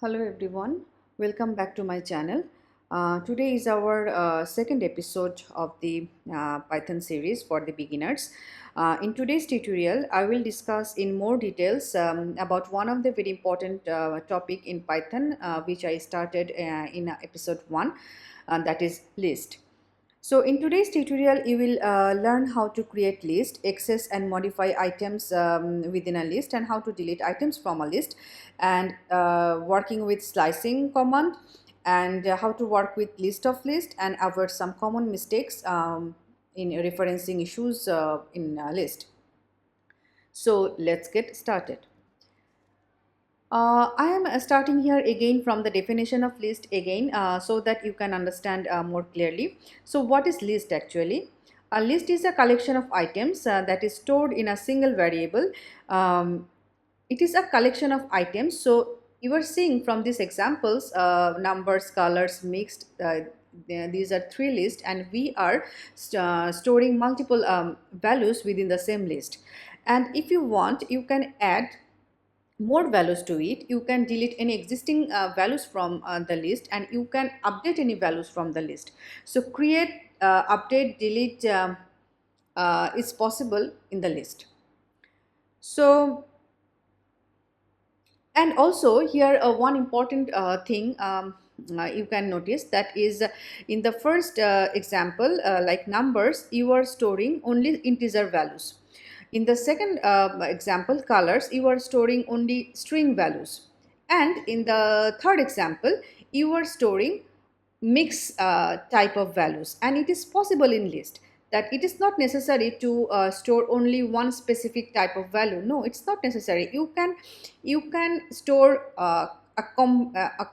Hello everyone, welcome back to my channel. Today is our second episode of the Python series for the beginners. In today's tutorial, I will discuss in more details about one of the very important topic in Python which I started in episode 1, that is list. So in today's tutorial, you will learn how to create list, access and modify items within a list, and how to delete items from a list, and working with slicing command, and how to work with list of list and avoid some common mistakes in referencing issues in a list. So let's get started. I am starting here again from the definition of list again so that you can understand more clearly. So what is list actually? A list is a collection of items that is stored in a single variable. It is a collection of items. So you are seeing from these examples, numbers, colors, mixed. These are three lists, and we are storing multiple values within the same list. And if you want, you can add more values to it. You can delete any existing values from the list, and you can update any values from the list. So create, update, delete is possible in the list. So, and also here one important thing you can notice, that is in the first example, like numbers, you are storing only integer values. In the second example, colors, you are storing only string values. And in the third example, you are storing mix type of values. And it is possible in list that it is not necessary to store only one specific type of value. No, it's not necessary. You can store a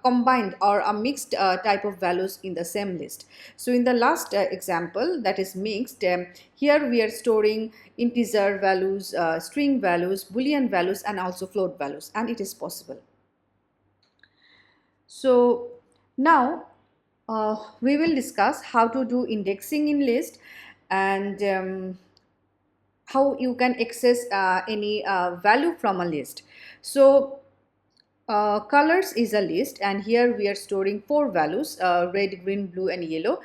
combined or a mixed type of values in the same list. So in the last example, that is mixed, here we are storing integer values, string values, boolean values, and also float values, and it is possible. So now we will discuss how to do indexing in list, and how you can access any value from a list. So colors is a list, and here we are storing four values, red, green, blue, and yellow.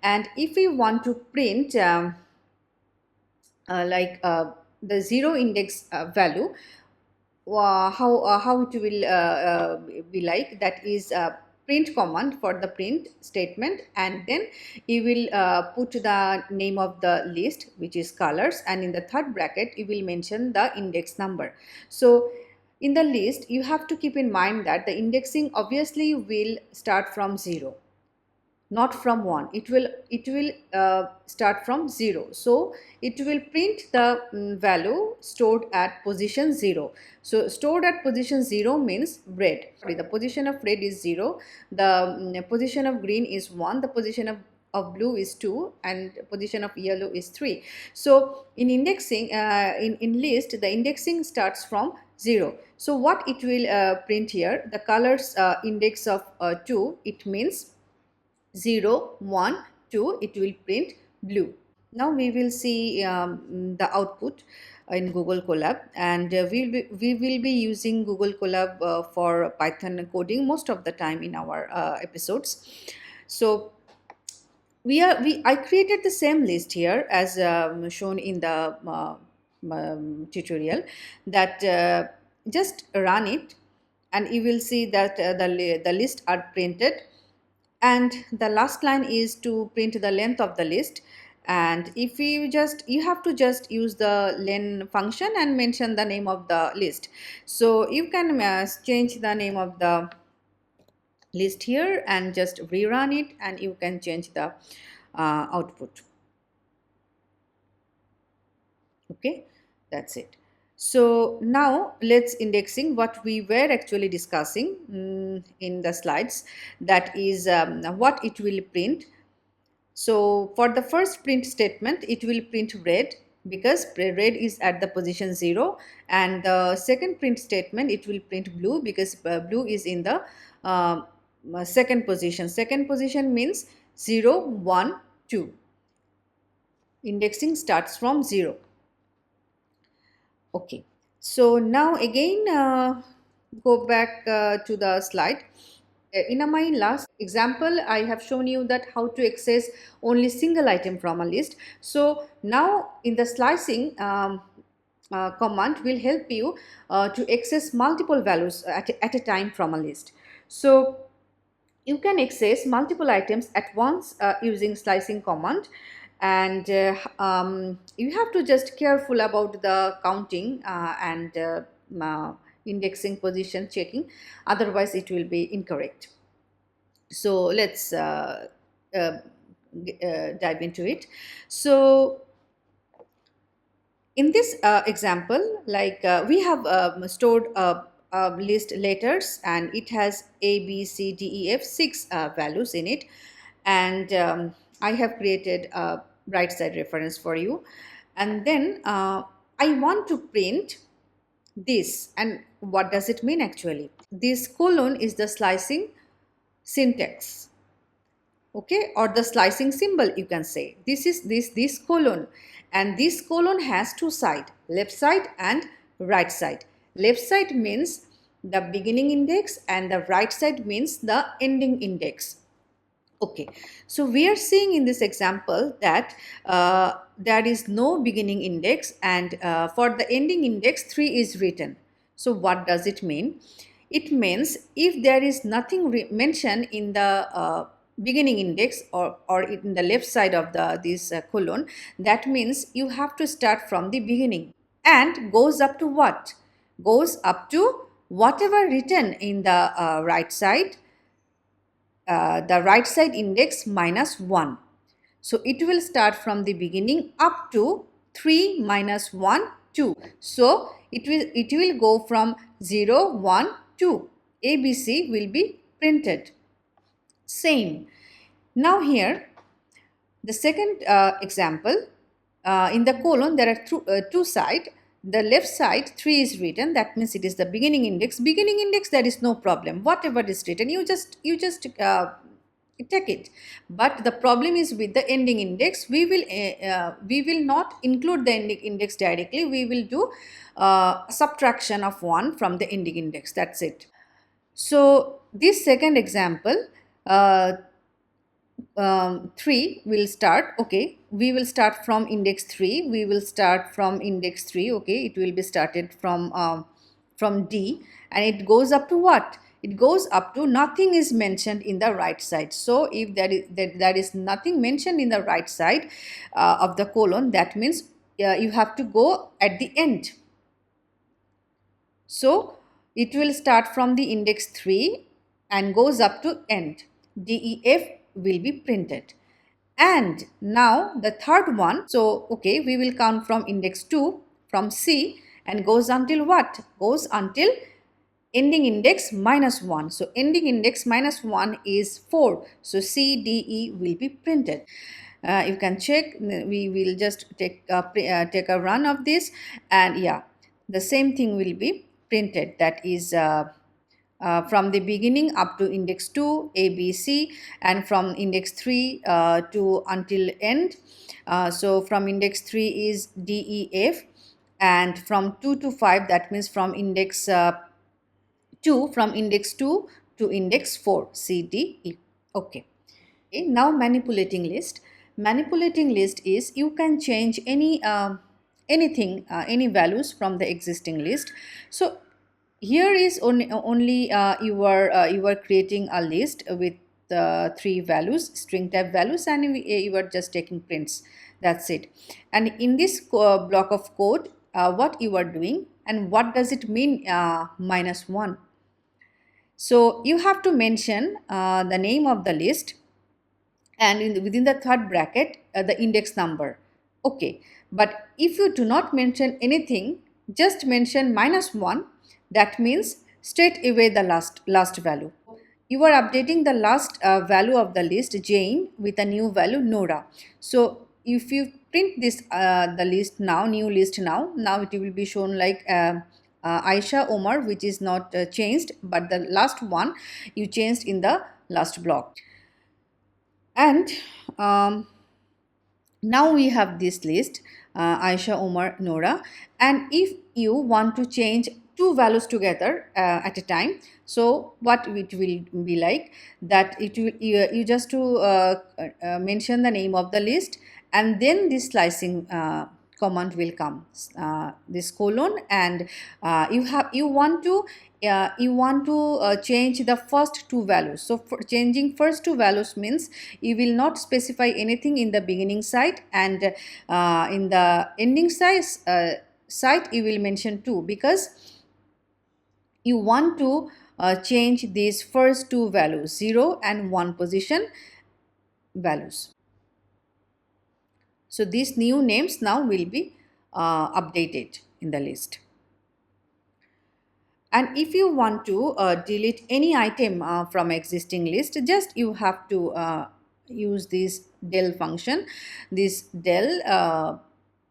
And if we want to print like the zero index value, how it will be like, that is print command for the print statement, and then you will put the name of the list, which is colors, and in the third bracket you will mention the index number. So in the list, you have to keep in mind that the indexing obviously will start from 0, not from 1. It will start from 0. So it will print the value stored at position 0. So stored at position 0 means red. Sorry, the position of red is 0, the position of green is 1, the position of blue is 2, and position of yellow is 3. So in indexing, in list, the indexing starts from 0. So what it will print here, the colors index of 2, it means 0, 1, 2, it will print blue. Now we will see the output in Google Colab, and we will be using Google Colab for Python coding most of the time in our episodes. So I created the same list here as shown in the tutorial, that just run it, and you will see that the list are printed, and the last line is to print the length of the list. And if you have to just use the len function and mention the name of the list. So you can change the name of the list here and just rerun it, and you can change the output. Okay, that's it. So now let's indexing what we were actually discussing in the slides, that is what it will print. So for the first print statement, it will print red because red is at the position 0, and the second print statement, it will print blue because blue is in the second position. Second position means 0, 1, 2. Indexing starts from 0. Okay, so now again go back to the slide. In my last example, I have shown you that how to access only single item from a list. So now in the slicing command will help you to access multiple values at a time from a list. So you can access multiple items at once using slicing command, and you have to just careful about the counting and indexing position checking, otherwise it will be incorrect. So let's dive into it. So in this example, like we have stored list letters, and it has A, B, C, D, E, F, 6 values in it. And I have created a right side reference for you. And then I want to print this. And what does it mean actually? This colon is the slicing syntax, okay, or the slicing symbol, you can say. This is this colon, and this colon has two sides, left side and right side. Left side means the beginning index and the right side means the ending index. Okay, so we are seeing in this example that there is no beginning index, and for the ending index 3 is written. So what does it mean? It means if there is nothing mentioned in the beginning index, or in the left side of this colon, that means you have to start from the beginning and goes up to what? Goes up to whatever written in the right side, the right side index minus 1. So it will start from the beginning up to 3 minus 1, 2. So it will go from 0, 1, 2. ABC will be printed. Same. Now here, the second example, in the colon there are two sides. The left side 3 is written, that means it is the beginning index. Beginning index, there is no problem, whatever is written you just take it. But the problem is with the ending index. We will not include the ending index directly, we will do subtraction of 1 from the ending index, that's it. So this second example, 3 will start, okay, we will start from index 3, we will start from index 3, okay, it will be started from D, and it goes up to what? It goes up to nothing is mentioned in the right side. So if there is nothing mentioned in the right side of the colon, that means you have to go at the end. So it will start from the index 3 and goes up to end. DEF will be printed. And now the third one, so okay, we will count from index 2 from C and goes until what? Goes until ending index minus 1. So ending index minus 1 is 4. So C, D, E will be printed. You can check, we will just take a run of this, and yeah, the same thing will be printed, that is from the beginning up to index 2 A, B, C, and from index 3 to until end. So from index 3 is D, E, F, and from 2 to 5, that means from index 2, from index 2 to index 4, C, D, E. Okay. Now manipulating list. Manipulating list is you can change any any values from the existing list. So here is only you are creating a list with 3 values, string type values, and you are just taking prints, that's it. And in this block of code, what you are doing and what does it mean minus 1? So you have to mention the name of the list, and within the third bracket the index number, okay. But if you do not mention anything, just mention minus 1, that means straight away the last value. You are updating the last value of the list Jane with a new value Nora. So if you print this the list now, new list now it will be shown like Aisha, Omar, which is not changed, but the last one you changed in the last block. And now we have this list Aisha, Omar, Nora, and if you want to change two values together at a time. So what it will be like that, it will you just to mention the name of the list, and then this slicing command will come, this colon, and you want to change the first two values. So for changing first two values means you will not specify anything in the beginning side, and in the ending side you will mention 2, because you want to change these first two values, 0 and 1 position values. So these new names now will be updated in the list. And if you want to delete any item from existing list, just you have to use this del function, this del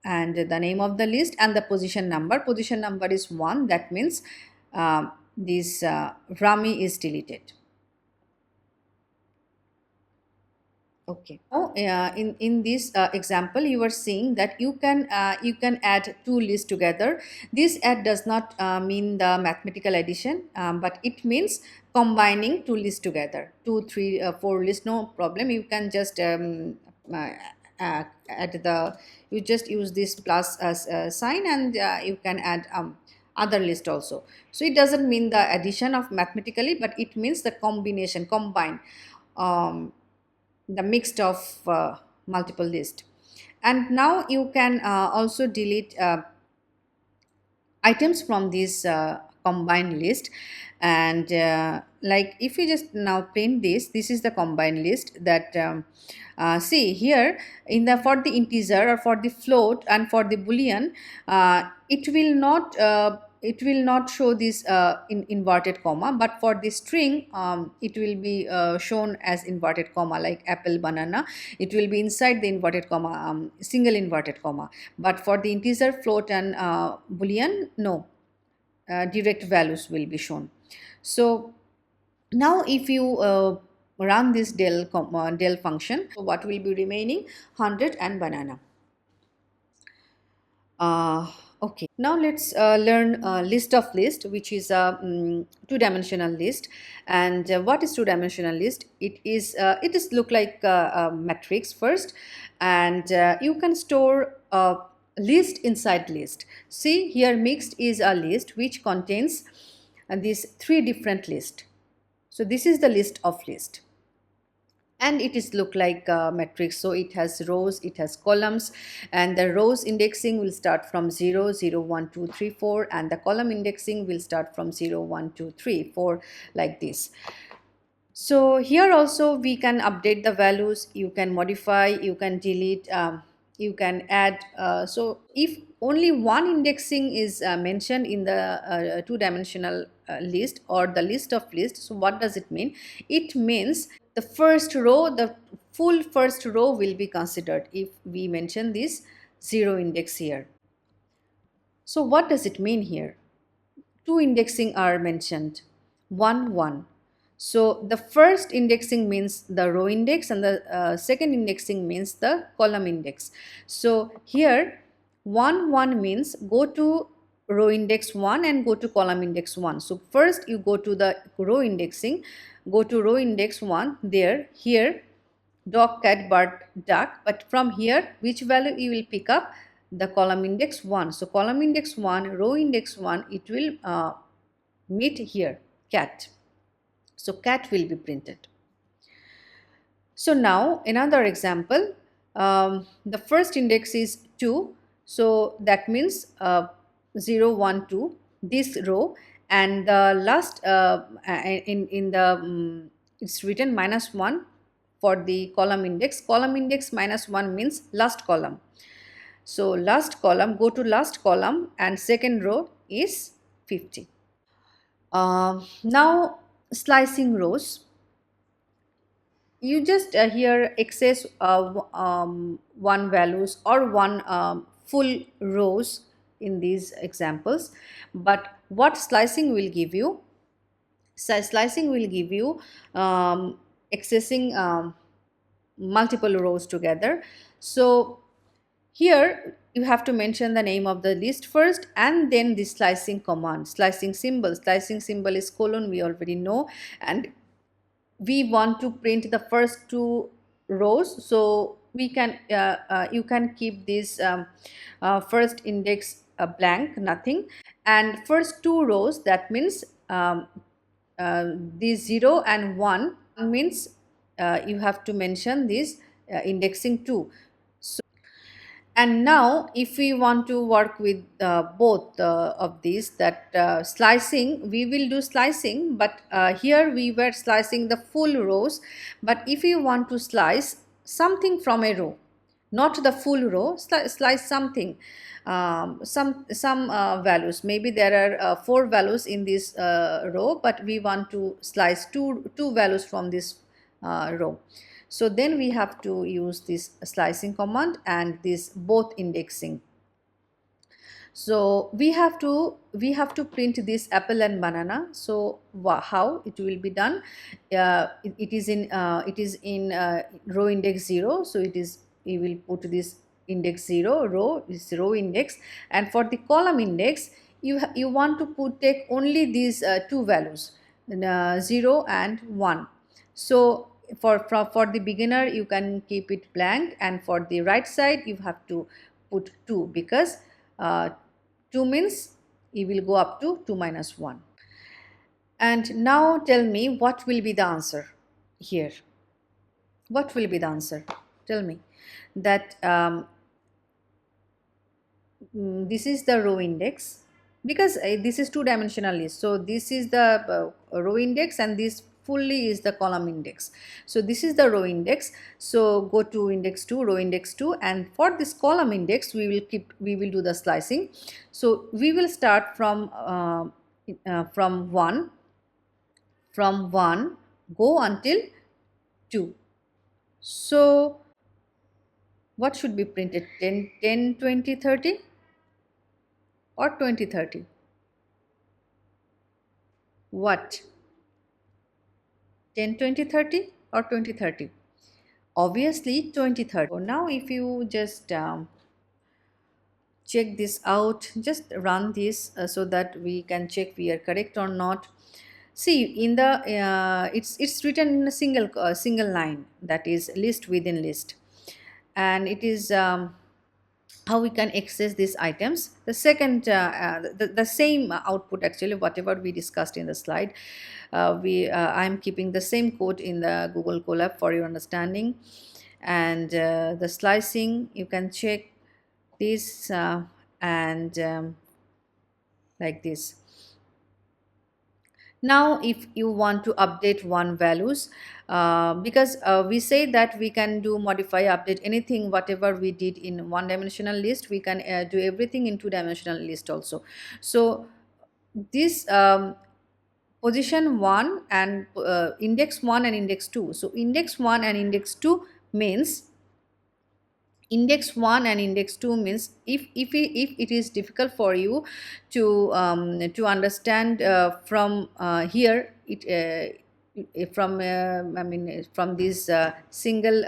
and the name of the list and the position number. Position number is 1, that means this Rami is deleted. Okay. Now, in this example, you are seeing that you can add two lists together. This add does not mean the mathematical addition, but it means combining two lists together. 2, 3, 4 lists, no problem. You can just add the, you just use this plus as a sign, and you can add other list also. So it doesn't mean the addition of mathematically, but it means the combination, combine. The mixed of multiple list. And now you can also delete items from this combined list. And like if you just now print this is the combined list that see here in the, for the integer or for the float and for the boolean, it will not show this in inverted comma, but for the string it will be shown as inverted comma, like apple, banana. It will be inside the inverted comma, single inverted comma. But for the integer, float and boolean, no, direct values will be shown. So now if you run this del function, so what will be remaining? 100 and banana. Okay, now let's learn list of list, which is a two-dimensional list. And what is two-dimensional list? It is look like a matrix first, and you can store a list inside list. See here, mixed is a list which contains these three different lists. So this is the list of list, and it is look like a matrix. So it has rows, it has columns, and the rows indexing will start from 0, 0, 1, 2, 3, 4, and the column indexing will start from 0, 1, 2, 3, 4, like this. So here also we can update the values, you can modify, you can delete, you can add. So if only one indexing is mentioned in the two-dimensional list or the list of lists, so what does it mean? It means the first row, the full first row will be considered if we mention this 0 index here. So what does it mean here? Two indexing are mentioned, 1, 1. So the first indexing means the row index, and the second indexing means the column index. So here 1, 1 means go to row index 1 and go to column index 1. So first you go to the row indexing, go to row index 1, there, here, dog, cat, bird, duck. But from here, which value you will pick up? The column index 1. So column index 1, row index 1, it will meet here, cat. So cat will be printed. So now another example, the first index is 2. So that means 0, 1, 2, this row, and the last in the it's written -1 for the column index. Column index -1 means last column. So last column, go to last column, and second row is 50. Now slicing rows, you just here access one values or one full rows in these examples. But what slicing will give you? Slicing will give you accessing multiple rows together. So Here you have to mention the name of the list first and then the slicing command. Slicing symbol is colon, we already know, and we want to print the first two rows, so we can you can keep this first index blank, nothing, and first two rows, that means these 0 and 1 means you have to mention this indexing 2. And now if we want to work with both of these, that slicing, we will do slicing, but here we were slicing the full rows. But if you want to slice something from a row, not the full row, slice something, some values, maybe there are four values in this row, but we want to slice two values from this row. So then we have to use this slicing command and this both indexing. So we have to print this apple and banana. So how it will be done? It is in row index 0. So we will put this index 0, row is row index, and for the column index you want to take only these two values, 0 and 1. So for the beginner you can keep it blank, and for the right side you have to put 2, because 2 means you will go up to 2 minus 1. And now tell me, what will be the answer here? What will be the answer? Tell me that this is the row index, because this is two-dimensional list. So this is the row index and this fully is the column index. So this is the row index. So go to index 2, row index 2, and for this column index we will do the slicing. So we will start from 1, go until 2. So what should be printed? 10, 20, 30 or 20, 30? What? 10, 20, 30 or 20, 30? Obviously 20, 30. So now if you just check this out, just run this so that we can check we are correct or not. See, in the it's written in a single line, that is list within list, and it is how we can access these items. The second the same output, actually whatever we discussed in the slide, I'm keeping the same code in the Google Colab for your understanding. And the slicing, you can check this and like this. Now if you want to update one values, because we say that we can do modify, update anything, whatever we did in one dimensional list, we can do everything in two dimensional list also. So this position 1 and index 1 and index 2. So index 1 and index 2 means index 1 and index 2 means if it is difficult for you to understand from here, from from this single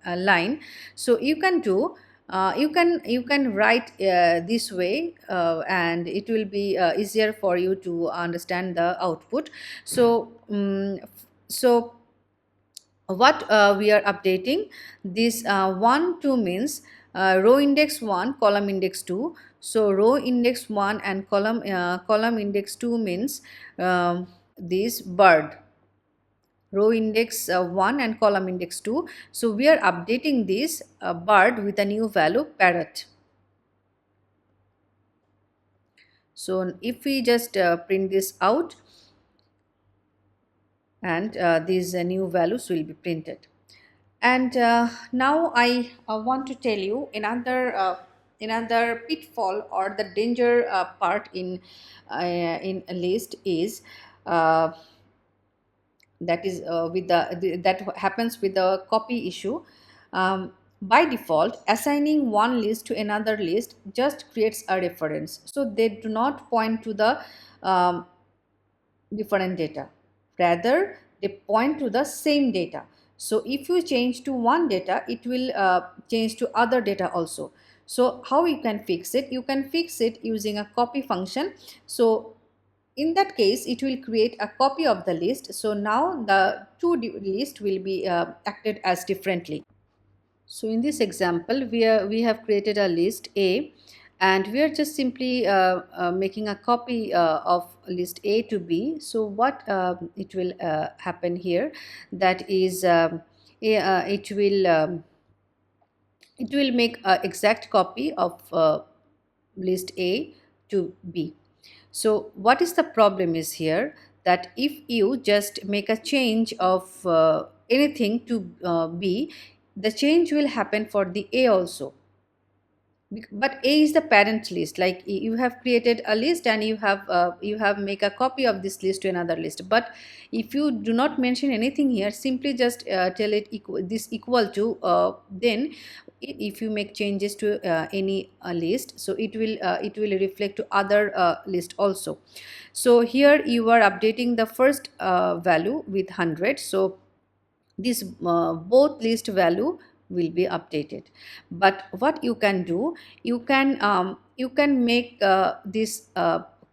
line, so you can do you can write this way, and it will be easier for you to understand the output. So so what we are updating, this 1 2 means row index 1, column index 2. So row index 1 and column index 2 means this bird, row index 1 and column index 2. So we are updating this bird with a new value, parrot. So if we just print this out, and these new values will be printed. And now I want to tell you another pitfall or the danger part in a list is that is with that happens with the copy issue. By default, assigning one list to another list just creates a reference, so they do not point to the different data, rather they point to the same data. So if you change to one data, it will change to other data also. So how you can fix it? You can fix it using a copy function. So in that case, it will create a copy of the list. So now the two list will be acted as differently. So in this example, we have created a list A, and we are just simply making a copy of list A to B. So what it will happen here, that is, it will make an exact copy of list A to B. So what is the problem is here, that if you just make a change of anything to B, the change will happen for the A also. But A is the parent list. Like you have created a list and you have make a copy of this list to another list. But if you do not mention anything here, simply just tell it this equal to, then if you make changes to any list, so it will reflect to other list also. So here you are updating the first value with 100. So this both list value will be updated. But what you can do, you can make this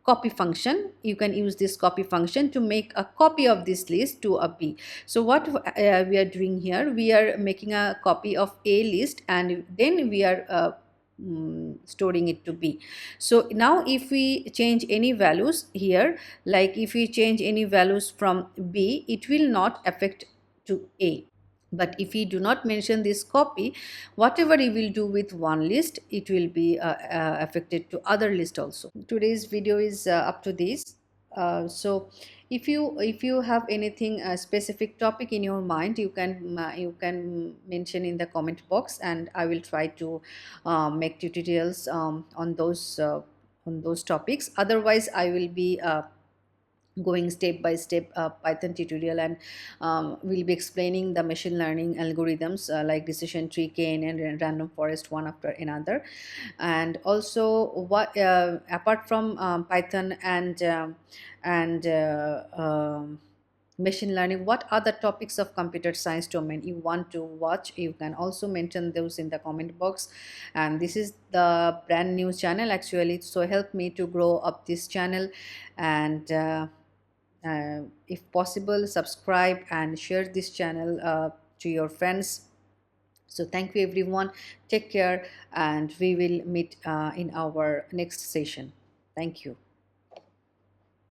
copy function. You can use this copy function to make a copy of this list to a B. So what we are doing here, we are making a copy of A list, and then we are storing it to B. So now if we change any values here, like if we change any values from B, it will not affect to A. But if we do not mention this copy, whatever you will do with one list, it will be affected to other list also. Today's video is up to this. So if you have anything specific topic in your mind, you can mention in the comment box, and I will try to make tutorials on those topics. Otherwise, I will be going step by step Python tutorial, and we'll be explaining the machine learning algorithms like decision tree, knn, and random forest, one after another. And also, what apart from Python and machine learning, what other topics of computer science domain you want to watch, you can also mention those in the comment box. And this is the brand new channel actually, so help me to grow up this channel. And if possible, subscribe and share this channel to your friends. So thank you everyone, take care, and we will meet in our next session. Thank you.